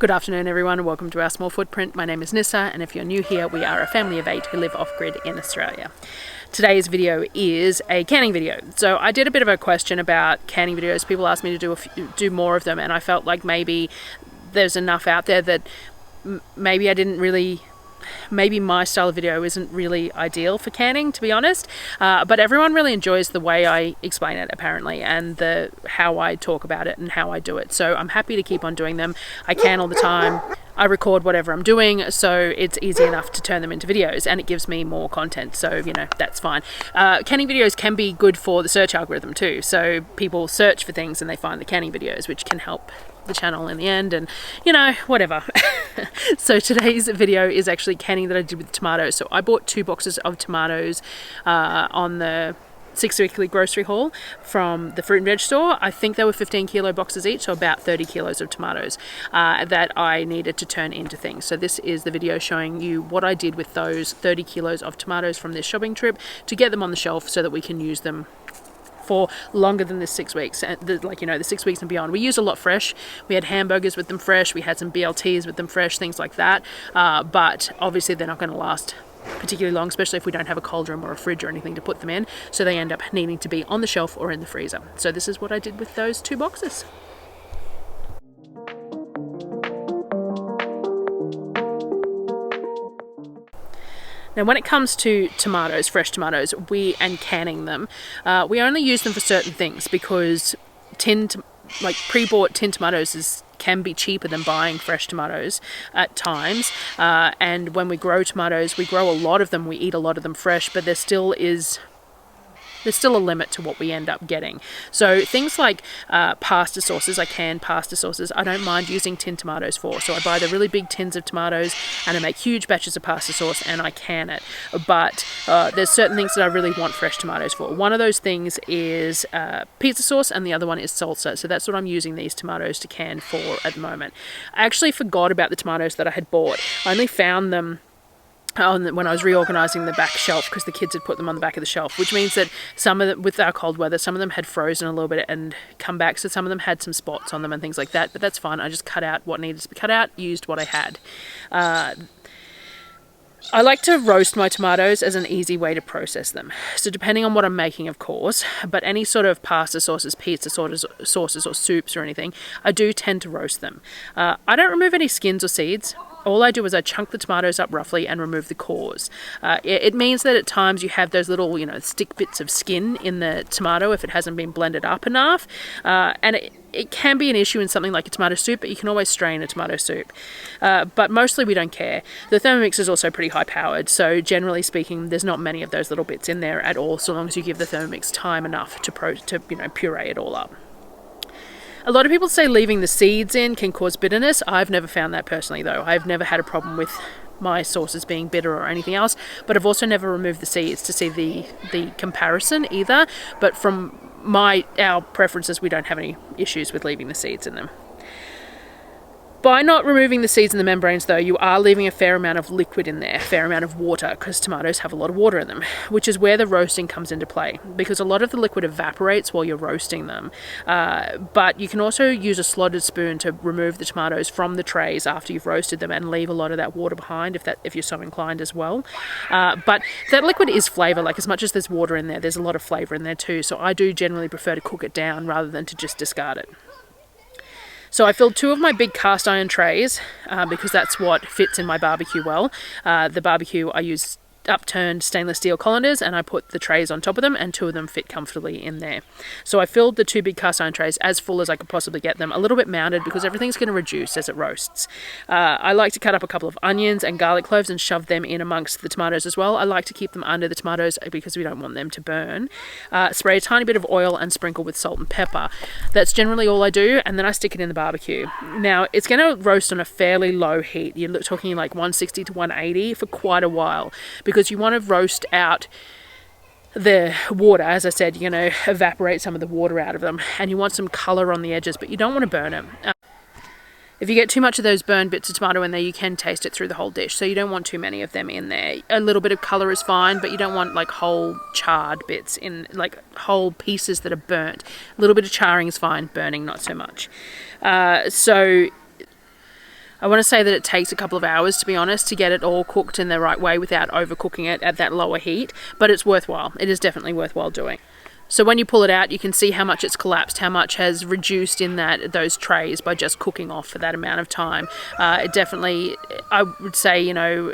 Good afternoon everyone and welcome to our small footprint. My name is Nyssa, and if you're new here, we are a family of 8 who live off-grid in Australia. Today's video is a canning video. So I did a bit of a question about canning videos. People asked me to do more of them, and I felt like maybe there's enough out there that maybe my style of video isn't really ideal for canning, to be honest, but everyone really enjoys the way I explain it apparently, and how I talk about it and how I do it. So I'm happy to keep on doing them. I can all the time. I record whatever I'm doing, so it's easy enough to turn them into videos, and it gives me more content, so you know, that's fine. Canning videos can be good for the search algorithm too, so people search for things and they find the canning videos, which can help the channel in the end, and you know, whatever. So today's video is actually canning that I did with tomatoes. So I bought 2 boxes of tomatoes on the 6 weekly grocery haul from the fruit and veg store. I think they were 15 kilo boxes each, so about 30 kilos of tomatoes that I needed to turn into things. So this is the video showing you what I did with those 30 kilos of tomatoes from this shopping trip to get them on the shelf so that we can use them for longer than the 6 weeks, and the 6 weeks and beyond. We use a lot fresh. We had hamburgers with them fresh, we had some BLTs with them fresh, things like that, but obviously they're not going to last particularly long, especially if we don't have a cold room or a fridge or anything to put them in, so they end up needing to be on the shelf or in the freezer. So this is what I did with those 2 boxes. Now when it comes to tomatoes, fresh tomatoes, and canning them, we only use them for certain things, because pre-bought tin tomatoes can be cheaper than buying fresh tomatoes at times, and when we grow tomatoes, we grow a lot of them, we eat a lot of them fresh, but there's still a limit to what we end up getting. So things like pasta sauces, I can pasta sauces, I don't mind using tin tomatoes for. So I buy the really big tins of tomatoes and I make huge batches of pasta sauce and I can it. But there's certain things that I really want fresh tomatoes for. One of those things is pizza sauce, and the other one is salsa. So that's what I'm using these tomatoes to can for at the moment. I actually forgot about the tomatoes that I had bought. I only found them when I was reorganizing the back shelf, because the kids had put them on the back of the shelf, which means that some of them, with our cold weather, some of them had frozen a little bit and come back, so some of them had some spots on them and things like that, but that's fine. I just cut out what needed to be cut out, used what I had. I like to roast my tomatoes as an easy way to process them. So depending on what I'm making, of course, but any sort of pasta sauces, pizza sauces or soups or anything, I do tend to roast them. I don't remove any skins or seeds. All I do is I chunk the tomatoes up roughly and remove the cores. It means that at times you have those little, stick bits of skin in the tomato if it hasn't been blended up enough. And it can be an issue in something like a tomato soup, but you can always strain a tomato soup. But mostly we don't care. The Thermomix is also pretty high powered, so generally speaking, there's not many of those little bits in there at all, so long as you give the Thermomix time enough to puree it all up. A lot of people say leaving the seeds in can cause bitterness. I've never found that personally though. I've never had a problem with my sauces being bitter or anything else, but I've also never removed the seeds to see the comparison either. But from our preferences, we don't have any issues with leaving the seeds in them. By not removing the seeds and the membranes though, you are leaving a fair amount of liquid in there, a fair amount of water, because tomatoes have a lot of water in them, which is where the roasting comes into play, because a lot of the liquid evaporates while you're roasting them. But you can also use a slotted spoon to remove the tomatoes from the trays after you've roasted them and leave a lot of that water behind if you're so inclined as well. But that liquid is flavour, like as much as there's water in there, there's a lot of flavour in there too, so I do generally prefer to cook it down rather than to just discard it. So I filled 2 of my big cast iron trays because that's what fits in my barbecue well. The barbecue, I use upturned stainless steel colanders, and I put the trays on top of them, and 2 of them fit comfortably in there. So I filled the 2 big cast iron trays as full as I could possibly get them, a little bit mounted because everything's going to reduce as it roasts. I like to cut up a couple of onions and garlic cloves and shove them in amongst the tomatoes as well. I like to keep them under the tomatoes because we don't want them to burn. Spray a tiny bit of oil and sprinkle with salt and pepper. That's generally all I do, and then I stick it in the barbecue. Now it's going to roast on a fairly low heat. You're talking like 160 to 180 for quite a while, because you want to roast out the water. As I said, you're going to evaporate some of the water out of them, and you want some colour on the edges, but you don't want to burn them. If you get too much of those burned bits of tomato in there, you can taste it through the whole dish, so you don't want too many of them in there. A little bit of colour is fine, but you don't want like whole charred bits in, like whole pieces that are burnt. A little bit of charring is fine, burning not so much. So I want to say that it takes a couple of hours, to be honest, to get it all cooked in the right way without overcooking it at that lower heat, but it's worthwhile. It is definitely worthwhile doing. So when you pull it out, you can see how much it's collapsed, how much has reduced in those trays by just cooking off for that amount of time. It definitely, I would say, you know,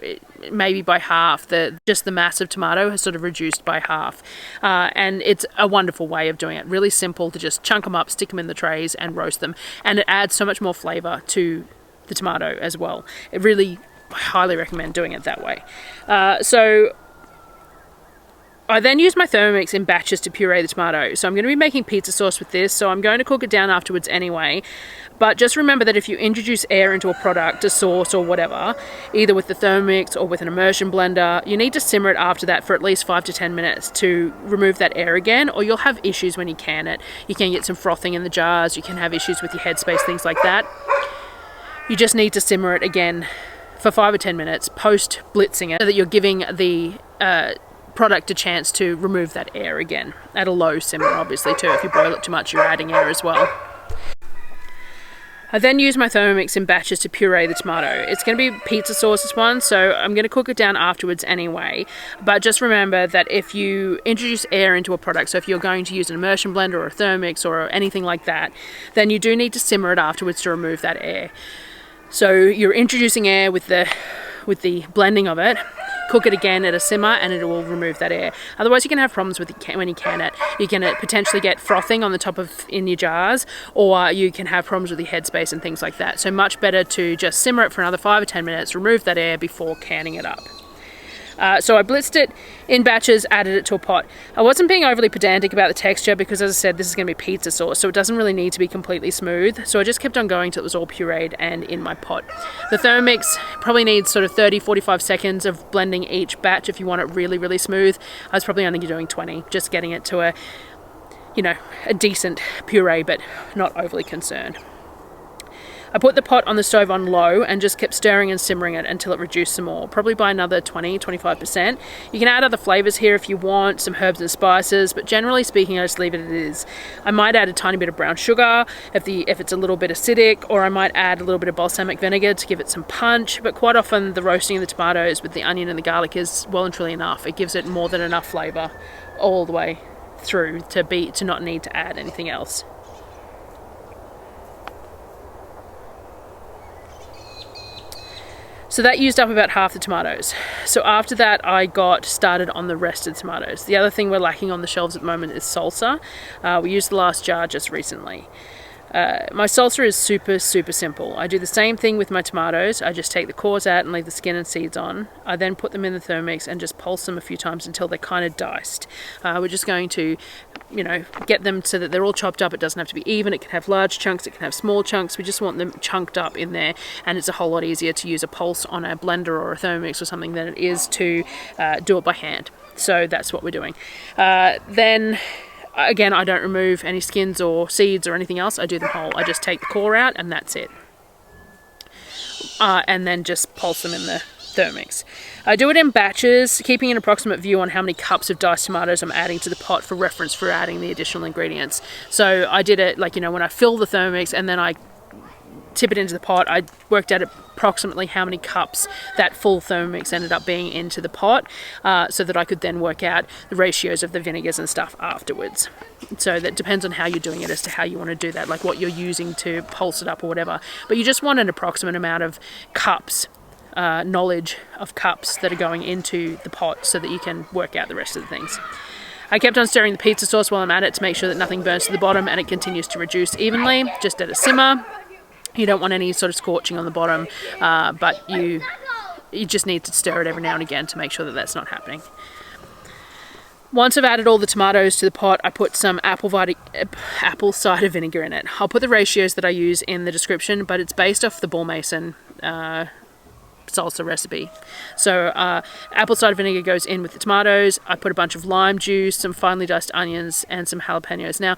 maybe by half, just the mass of tomato has sort of reduced by half. And it's a wonderful way of doing it. Really simple to just chunk them up, stick them in the trays and roast them. And it adds so much more flavour to the tomato as well. It really, I highly recommend doing it that way. So I then use my Thermomix in batches to puree the tomato. So I'm going to be making pizza sauce with this, so I'm going to cook it down afterwards anyway. But just remember that if you introduce air into a product, a sauce or whatever, either with the Thermomix or with an immersion blender, you need to simmer it after that for at least 5 to 10 minutes to remove that air again, or you'll have issues when you can it. You can get some frothing in the jars, you can have issues with your headspace, things like that. You just need to simmer it again for 5 or 10 minutes post blitzing it, so that you're giving the product a chance to remove that air again at a low simmer, obviously, too. If you boil it too much, you're adding air as well. I then use my Thermomix in batches to puree the tomato. It's going to be pizza sauce, this one, so I'm going to cook it down afterwards anyway. But just remember that if you introduce air into a product, so if you're going to use an immersion blender or a Thermomix or anything like that, then you do need to simmer it afterwards to remove that air. So you're introducing air with the blending of it. Cook it again at a simmer and it will remove that air. Otherwise you can have problems with it when you can it. You can potentially get frothing on the top of in your jars, or you can have problems with your headspace and things like that. So much better to just simmer it for another 5 or 10 minutes, remove that air before canning it up. So I blitzed it in batches, added it to a pot. I wasn't being overly pedantic about the texture because, as I said, this is going to be pizza sauce, so it doesn't really need to be completely smooth. So I just kept on going till it was all pureed and in my pot. The Thermomix probably needs sort of 30-45 seconds of blending each batch if you want it really, really smooth. I was probably only doing 20, just getting it to a decent puree, but not overly concerned. I put the pot on the stove on low and just kept stirring and simmering it until it reduced some more, probably by another 20-25%. You can add other flavours here if you want, some herbs and spices, but generally speaking I just leave it as it is. I might add a tiny bit of brown sugar if it's a little bit acidic, or I might add a little bit of balsamic vinegar to give it some punch, but quite often the roasting of the tomatoes with the onion and the garlic is well and truly enough. It gives it more than enough flavour all the way through to not need to add anything else. So that used up about half the tomatoes. So after that, I got started on the rest of the tomatoes. The other thing we're lacking on the shelves at the moment is salsa. We used the last jar just recently. My salsa is super, super simple. I do the same thing with my tomatoes. I just take the cores out and leave the skin and seeds on. I then put them in the Thermomix and just pulse them a few times until they're kind of diced. We're just going to, get them so that they're all chopped up. It doesn't have to be even. It can have large chunks. It can have small chunks. We just want them chunked up in there, and it's a whole lot easier to use a pulse on a blender or a Thermomix or something than it is to do it by hand. So that's what we're doing. Then again, I don't remove any skins or seeds or anything else. I do them whole. I just take the core out and that's it. And then just pulse them in the Thermomix. I do it in batches, keeping an approximate view on how many cups of diced tomatoes I'm adding to the pot for reference for adding the additional ingredients. So I did it when I fill the Thermomix and then I tip it into the pot, I worked out approximately how many cups that full Thermomix ended up being into the pot, so that I could then work out the ratios of the vinegars and stuff afterwards. So that depends on how you're doing it as to how you want to do that, like what you're using to pulse it up or whatever. But you just want an approximate amount of cups, knowledge of cups that are going into the pot so that you can work out the rest of the things. I kept on stirring the pizza sauce while I'm at it to make sure that nothing burns to the bottom and it continues to reduce evenly, just at a simmer. You don't want any sort of scorching on the bottom, but you just need to stir it every now and again to make sure that that's not happening. Once I've added all the tomatoes to the pot, I put some apple cider vinegar in it. I'll put the ratios that I use in the description, but it's based off the Ball Mason salsa recipe. So apple cider vinegar goes in with the tomatoes. I put a bunch of lime juice, some finely diced onions, and some jalapenos. Now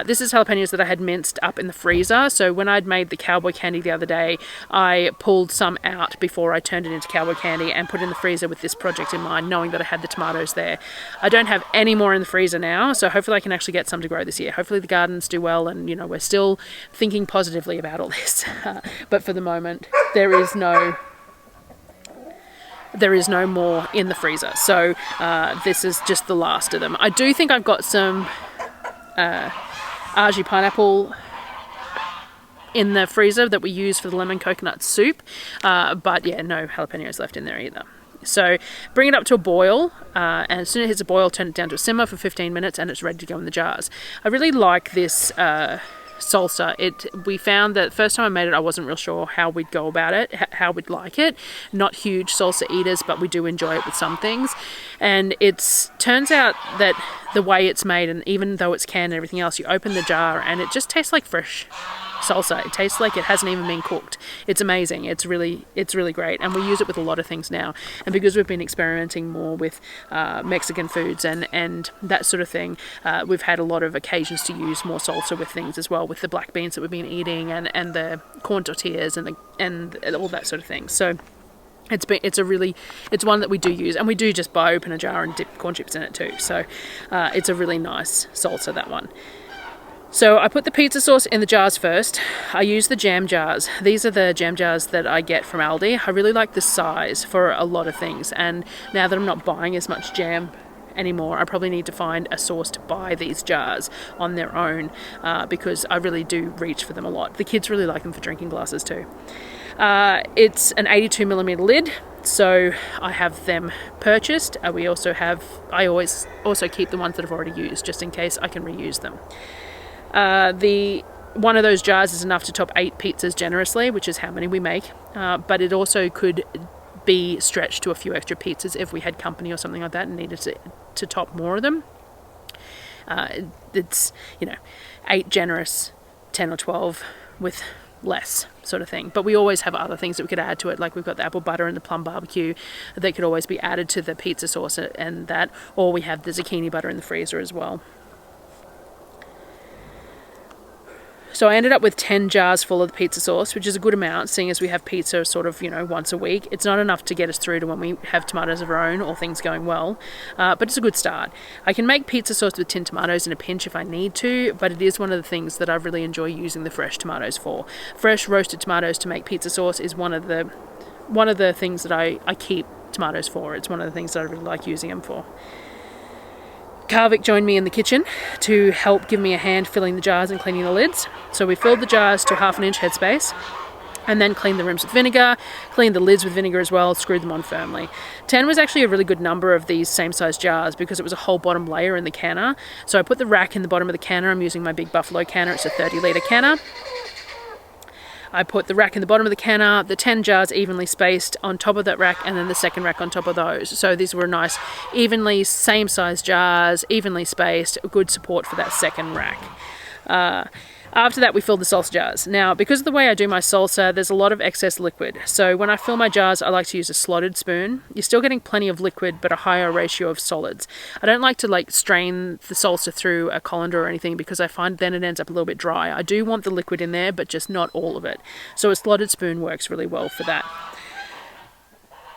this is jalapenos that I had minced up in the freezer, so when I'd made the cowboy candy the other day, I pulled some out before I turned it into cowboy candy and put it in the freezer with this project in mind, knowing that I had the tomatoes there. I don't have any more in the freezer now, so hopefully I can actually get some to grow this year. Hopefully the gardens do well, and we're still thinking positively about all this. But for the moment, there is no more in the freezer. So this is just the last of them. I do think I've got some Aji pineapple in the freezer that we use for the lemon coconut soup, but yeah, no jalapenos left in there either. So bring it up to a boil, and as soon as it hits a boil, turn it down to a simmer for 15 minutes and it's ready to go in the jars. I really like this salsa. We found that the first time I made it, I wasn't real sure how we'd go about it, how we'd like it. Not huge salsa eaters, but we do enjoy it with some things. And it turns out that the way it's made, and even though it's canned and everything else, you open the jar and it just tastes like fresh salsa. It tastes like it hasn't even been cooked. It's amazing. It's really great, and we use it with a lot of things now. And because we've been experimenting more with Mexican foods and that sort of thing, we've had a lot of occasions to use more salsa with things as well, with the black beans that we've been eating and the corn tortillas and all that sort of thing. So it's one that we do use, and we do just open a jar and dip corn chips in it too. So it's a really nice salsa, that one. So I put the pizza sauce in the jars first. I use the jam jars. These are the jam jars that I get from Aldi. I really like the size for a lot of things, and now that I'm not buying as much jam anymore, I probably need to find a source to buy these jars on their own, because I really do reach for them a lot. The kids really like them for drinking glasses too. It's an 82mm lid, so I have them purchased. I always also keep the ones that I've already used, just in case I can reuse them. One of those jars is enough to top 8 pizzas generously, which is how many we make, but it also could be stretched to a few extra pizzas if we had company or something like that and needed to top more of them. It's 8 generous, 10 or 12 with less sort of thing, but we always have other things that we could add to it, like we've got the apple butter and the plum barbecue that could always be added to the pizza sauce, and that, or we have the zucchini butter in the freezer as well. So I ended up with 10 jars full of the pizza sauce, which is a good amount, seeing as we have pizza sort of, once a week. It's not enough to get us through to when we have tomatoes of our own or things going well, but it's a good start. I can make pizza sauce with tinned tomatoes in a pinch if I need to, but it is one of the things that I really enjoy using the fresh tomatoes for. Fresh roasted tomatoes to make pizza sauce is one of the things that I keep tomatoes for. It's one of the things that I really like using them for. Kavik joined me in the kitchen to help give me a hand filling the jars and cleaning the lids. So we filled the jars to a 1/2 inch headspace and then cleaned the rims with vinegar, cleaned the lids with vinegar as well, screwed them on firmly. 10 was actually a really good number of these same size jars because it was a whole bottom layer in the canner. So I put the rack in the bottom of the canner. I'm using my big Buffalo canner. It's a 30-litre canner. I put the rack in the bottom of the canner, the 10 jars evenly spaced on top of that rack, and then the second rack on top of those. So these were nice, evenly, same size jars, evenly spaced, good support for that second rack. After that, we filled the salsa jars. Now, because of the way I do my salsa, there's a lot of excess liquid. So when I fill my jars, I like to use a slotted spoon. You're still getting plenty of liquid, but a higher ratio of solids. I don't like to strain the salsa through a colander or anything because I find then it ends up a little bit dry. I do want the liquid in there, but just not all of it. So a slotted spoon works really well for that.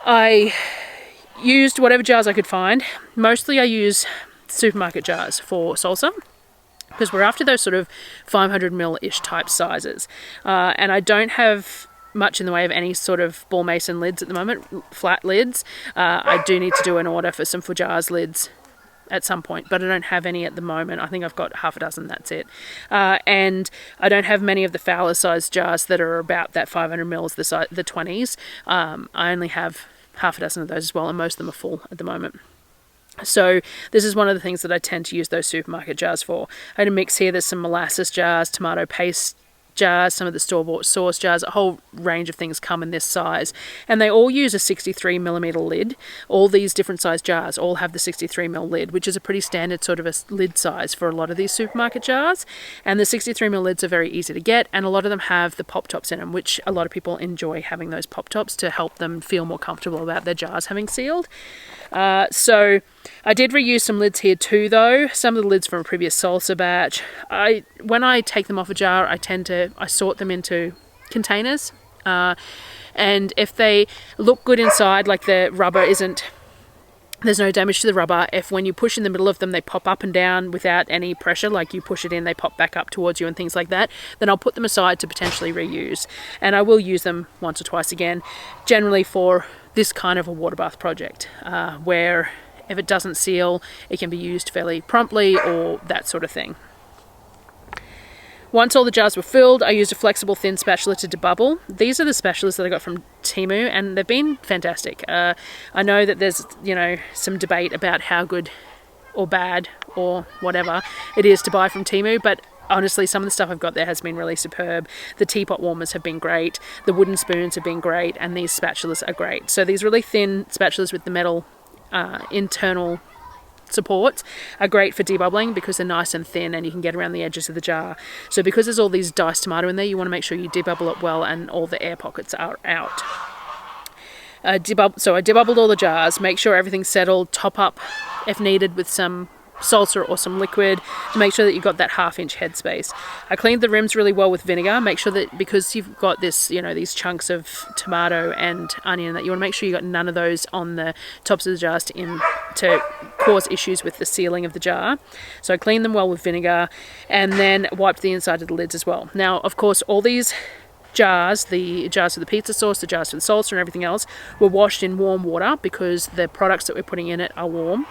I used whatever jars I could find. Mostly I use supermarket jars for salsa, because we're after those sort of 500ml-ish type sizes. And I don't have much in the way of any sort of ball mason lids at the moment, flat lids. I do need to do an order for some Fujars lids at some point, but I don't have any at the moment. I think I've got 6, that's it. And I don't have many of the Fowler size jars that are about that 500ml, the 20s. I only have 6 of those as well, and most of them are full at the moment. So this is one of the things that I tend to use those supermarket jars for. I had a mix here. There's some molasses jars, tomato paste jars, some of the store-bought sauce jars. A whole range of things come in this size, and they all use a 63mm lid. All these different size jars all have the 63mm lid, which is a pretty standard sort of a lid size for a lot of these supermarket jars. And the 63mm lids are very easy to get, and a lot of them have the pop tops in them, which a lot of people enjoy having those pop tops to help them feel more comfortable about their jars having sealed. So I did reuse some lids here too, though. Some of the lids from a previous salsa batch. When I take them off a jar, I sort them into containers. And if they look good inside, like the rubber isn't There's no damage to the rubber. If when you push in the middle of them they pop up and down without any pressure, like you push it in they pop back up towards you and things like that, then I'll put them aside to potentially reuse. And I will use them once or twice again, generally for this kind of a water bath project, where if it doesn't seal it can be used fairly promptly or that sort of thing. Once all the jars were filled, I used a flexible thin spatula to debubble. These are the spatulas that I got from Temu, and they've been fantastic. I know that there's, you know, some debate about how good or bad or whatever it is to buy from Temu, but honestly some of the stuff I've got there has been really superb. The teapot warmers have been great, the wooden spoons have been great, and these spatulas are great. So these really thin spatulas with the metal internal supports are great for debubbling because they're nice and thin and you can get around the edges of the jar. So because there's all these diced tomato in there, you want to make sure you debubble it well and all the air pockets are out. So I debubbled all the jars, make sure everything's settled, top up if needed with some salsa or some liquid to make sure that you've got that 1/2 inch headspace. I cleaned the rims really well with vinegar. Make sure that because you've got this, you know, these chunks of tomato and onion, that you want to make sure you got none of those on the tops of the jars to cause issues with the sealing of the jar. So I cleaned them well with vinegar and then wiped the inside of the lids as well. Now, of course, all these jars, the jars for the pizza sauce, the jars for the salsa and everything else, were washed in warm water because the products that we're putting in it are warm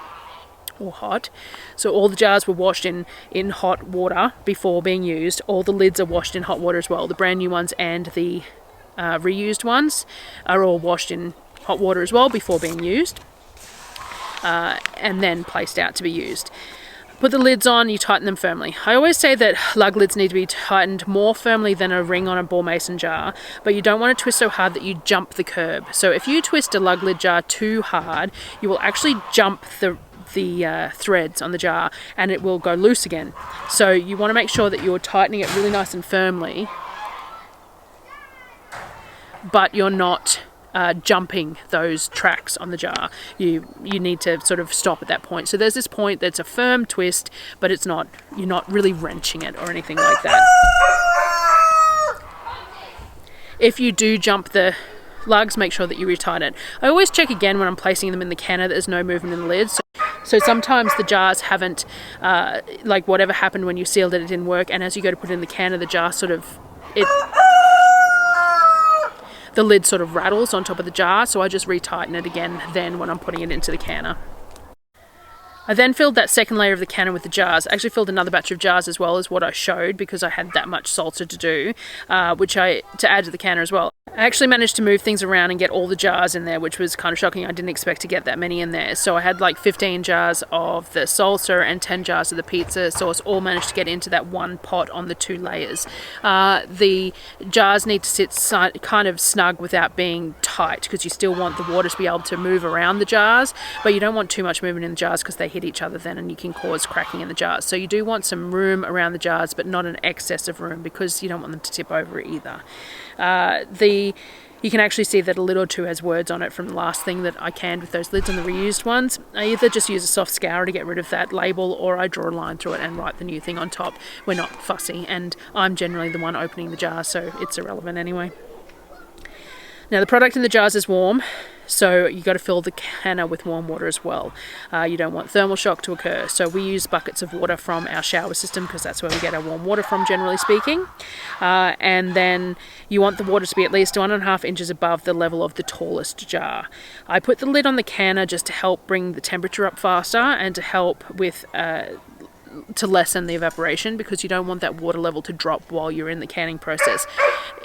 or hot. So all the jars were washed in hot water before being used. All the lids are washed in hot water as well. The brand new ones and the reused ones are all washed in hot water as well before being used, and then placed out to be used. Put the lids on, you tighten them firmly. I always say that lug lids need to be tightened more firmly than a ring on a ball mason jar, but you don't want to twist so hard that you jump the curb. So if you twist a lug lid jar too hard, you will actually jump the threads on the jar and it will go loose again. So you want to make sure that you're tightening it really nice and firmly, but you're not jumping those tracks on the jar. You need to sort of stop at that point. So there's this point that's a firm twist, but it's not, you're not really wrenching it or anything like that. If you do jump the lugs, make sure that you retighten it. I always check again when I'm placing them in the canner that there's no movement in the lid. So sometimes the jars haven't, like whatever happened when you sealed it, it didn't work, and as you go to put it in the canner, the jar sort of, the lid sort of rattles on top of the jar, so I just retighten it again then when I'm putting it into the canner. I then filled that second layer of the canner with the jars. I actually filled another batch of jars as well as what I showed because I had that much salsa to do, to add to the canner as well. I actually managed to move things around and get all the jars in there, which was kind of shocking. I didn't expect to get that many in there. So I had like 15 jars of the salsa and 10 jars of the pizza sauce, all managed to get into that one pot on the 2 layers. The jars need to sit kind of snug without being tight because you still want the water to be able to move around the jars, but you don't want too much movement in the jars because they hit each other then and you can cause cracking in the jars. So you do want some room around the jars, but not an excess of room because you don't want them to tip over either. You can actually see that a lid or two has words on it from the last thing that I canned with those lids on the reused ones. I either just use a soft scour to get rid of that label, or I draw a line through it and write the new thing on top. We're not fussy, and I'm generally the one opening the jar, so it's irrelevant anyway. Now the product in the jars is warm, so you got to fill the canner with warm water as well. You don't want thermal shock to occur, so we use buckets of water from our shower system because that's where we get our warm water from, generally speaking. And then you want the water to be at least 1.5 inches above the level of the tallest jar. I put the lid on the canner just to help bring the temperature up faster and to help with to lessen the evaporation, because you don't want that water level to drop while you're in the canning process.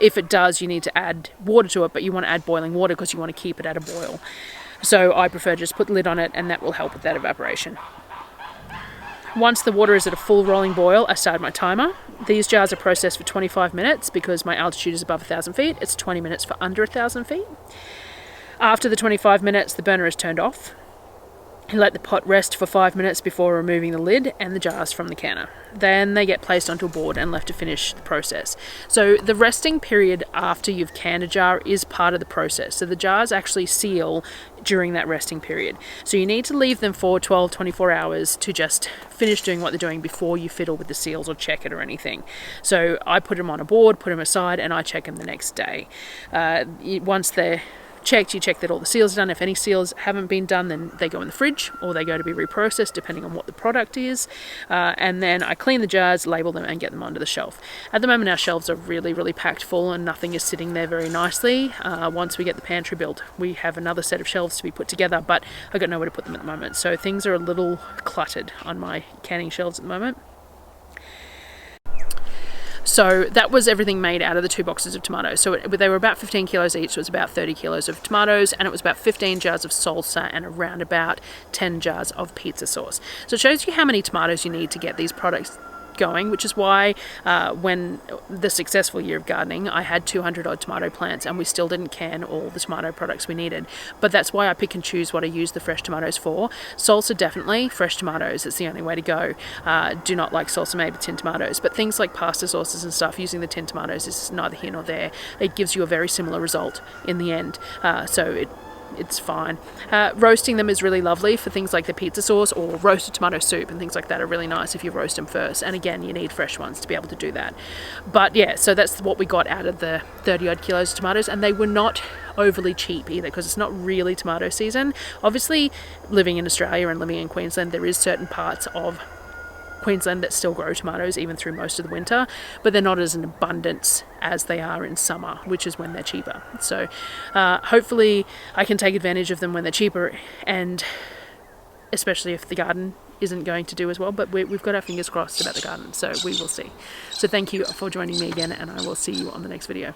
If it does, you need to add water to it, but you want to add boiling water because you want to keep it at a boil. So I prefer just put the lid on it, and that will help with that evaporation. Once the water is at a full rolling boil, I start my timer. These jars are processed for 25 minutes because my altitude is above 1,000 feet. It's 20 minutes for under 1,000 feet. After the 25 minutes, the burner is turned off. Let the pot rest for 5 minutes before removing the lid and the jars from the canner. Then they get placed onto a board and left to finish the process. So the resting period after you've canned a jar is part of the process. So the jars actually seal during that resting period. So you need to leave them for 12, 24 hours to just finish doing what they're doing before you fiddle with the seals or check it or anything. So I put them on a board, put them aside, and I check them the next day. Once they're checked, you check that all the seals are done. If any seals haven't been done, then they go in the fridge or they go to be reprocessed depending on what the product is. And then I clean the jars, label them, and get them onto the shelf. At the moment, our shelves are really, really packed full and nothing is sitting there very nicely. Once we get the pantry built, we have another set of shelves to be put together, but I've got nowhere to put them at the moment. So things are a little cluttered on my canning shelves at the moment. So that was everything made out of the 2 boxes of tomatoes. So they were about 15 kilos each, so it was about 30 kilos of tomatoes, and it was about 15 jars of salsa and around about 10 jars of pizza sauce. So it shows you how many tomatoes you need to get these products going, which is why when the successful year of gardening, I had 200 odd tomato plants and we still didn't can all the tomato products we needed. But that's why I pick and choose what I use the fresh tomatoes for. Salsa, definitely fresh tomatoes, it's the only way to go. Do not like salsa made with tinned tomatoes, but things like pasta sauces and stuff, using the tinned tomatoes is neither here nor there. It gives you a very similar result in the end, so it's fine. Roasting them is really lovely for things like the pizza sauce, or roasted tomato soup and things like that are really nice if you roast them first. And again, you need fresh ones to be able to do that. But yeah, so that's what we got out of the 30 odd kilos of tomatoes, and they were not overly cheap either because it's not really tomato season. Obviously, living in Australia and living in Queensland, there is certain parts of Queensland that still grow tomatoes even through most of the winter, but they're not as in abundance as they are in summer, which is when they're cheaper. So hopefully I can take advantage of them when they're cheaper, and especially if the garden isn't going to do as well, but we've got our fingers crossed about the garden, so we will see. So thank you for joining me again, and I will see you on the next video.